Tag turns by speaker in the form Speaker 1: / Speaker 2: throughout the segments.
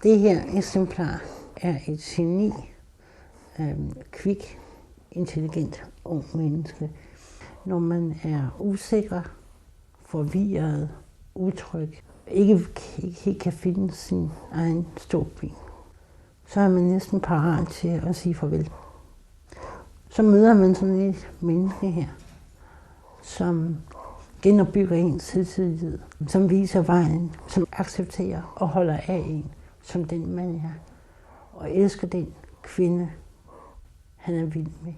Speaker 1: Det her eksemplar er et geni, kvik, intelligent, ung menneske. Når man er usikker, forvirret, utryg, ikke helt kan finde sin egen ståben, så er man næsten parat til at sige farvel. Så møder man sådan et menneske her, som genopbygger ens selvtillid, som viser vejen, som accepterer og holder af en, som den man er, og elsker den kvinde, han er vild med.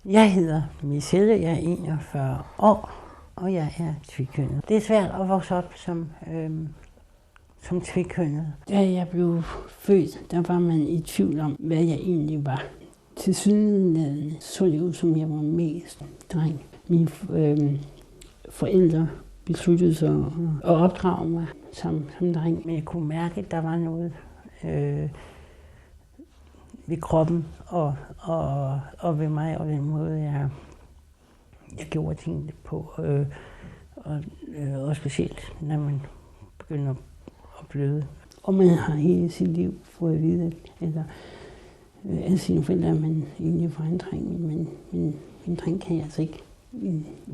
Speaker 1: Jeg hedder Michelle, jeg er 41 år, og jeg er tvikønnet. Det er svært at vokse op som tvikønnet. Da jeg blev født, der var man i tvivl om, hvad jeg egentlig var. Tilsyneladende så det ud, som jeg var mest dreng. Mine forældre besluttede sig at opdrage mig som dreng. Men jeg kunne mærke, at der var noget ved kroppen og ved mig, og den måde, jeg gjorde tingene på. Og specielt, når man begynder at bløde. Og man har hele sit liv fået at vide, af sine forældre, at man egentlig var en dreng, men en dreng kan altså ikke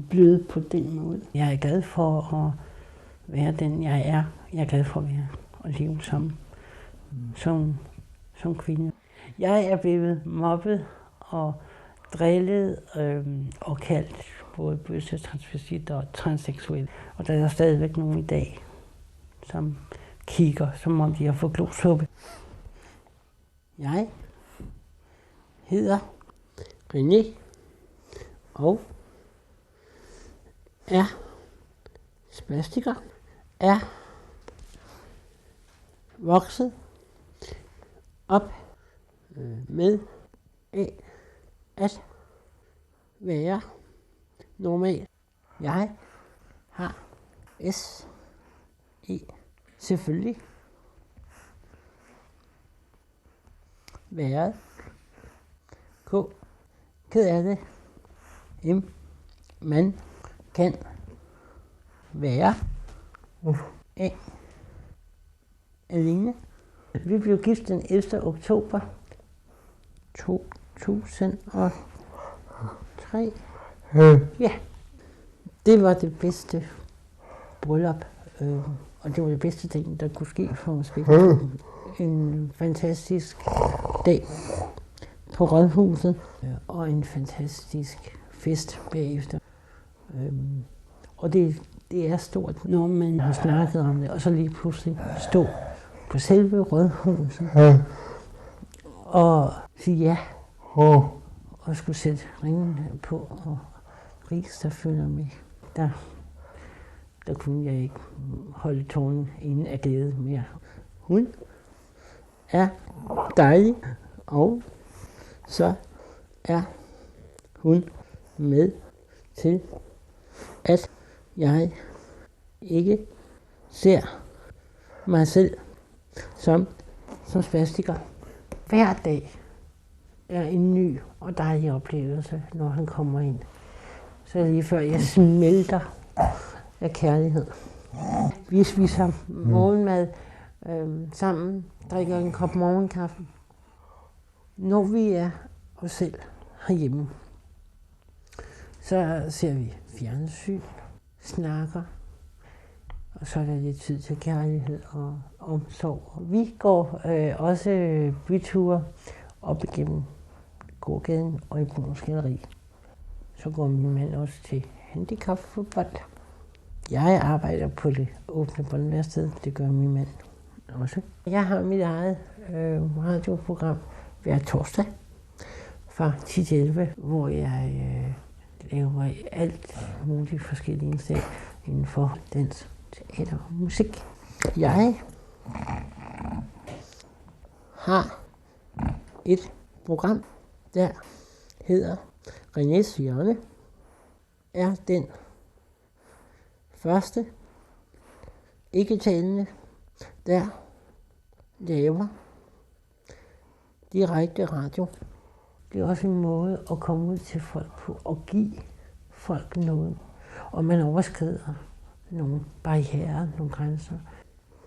Speaker 1: bløde på den måde. Jeg er glad for at være den, jeg er. Jeg er glad for at være og leve som kvinde. Jeg er blevet mobbet og drillet og kaldt både bøsse, transvestit og transseksuel. Og der er stadigvæk nogen i dag, som kigger, som om de har fået glosuppe. Jeg hedder René og er spastiker, er vokset op med at være normal. Jeg har selvfølgelig været ked af det. Man kan være alene. Vi blev gift den 11. oktober 2003. Ja, det var det bedste bryllup, og det var det bedste ting, der kunne ske for os begge. En fantastisk dag på Rådhuset, og en fantastisk fest bagefter. Og det er stort, når man har snakket om det, og så lige pludselig stå på selve Rådhuset og sige ja, og skulle sætte ringen på, og Ries, der følger med. Der kunne jeg ikke holde tårnen inde af glæde mere. Hun er dejlig, og så er hun med til, at jeg ikke ser mig selv som spastiker. Hver dag er en ny og dejlig oplevelse, når han kommer ind. Så lige før jeg smelter af kærlighed. Vi spiser morgenmad sammen, drikker en kop morgenkaffe. Når vi er os selv herhjemme, så ser vi fjernsyn, snakker, og så er der lidt tid til kærlighed og omsorg. Vi går også byture op igennem gågaden og i Bruuns Galleri. Så går min mand også til handicapfodbold. Jeg arbejder på det åbne båndværksted, det gør min mand også. Jeg har mit eget radioprogram hver torsdag fra 10 til 11, hvor jeg laver alt muligt forskellige indslag inden for dans, teater og musik. Jeg har et program, der hedder Renés Hjørne, er den første ikke-talende, der laver direkte radio. Det er også en måde at komme ud til folk på og give folk noget. Og man overskrider nogle barrierer, nogle grænser.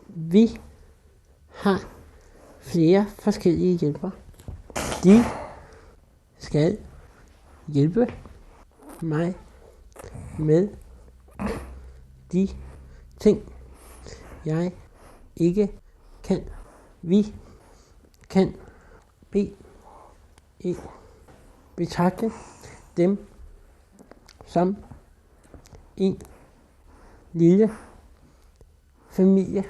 Speaker 1: Vi har flere forskellige hjælpere. De skal hjælpe mig med de ting, jeg ikke kan. Vi kan betragte dem som en lille familie.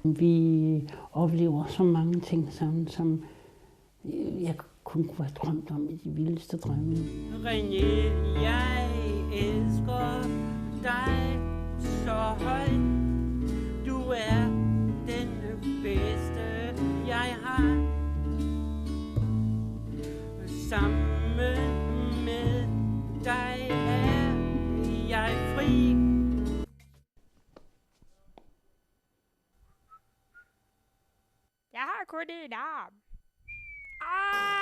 Speaker 1: Vi oplever så mange ting sammen, som jeg kun kunne have drømt om i de vildeste drømme.
Speaker 2: René, jeg elsker dig så højt. Du er den bedste, jeg har. Sammen med dig er jeg fri.
Speaker 3: Jeg har kun en arm. Ah!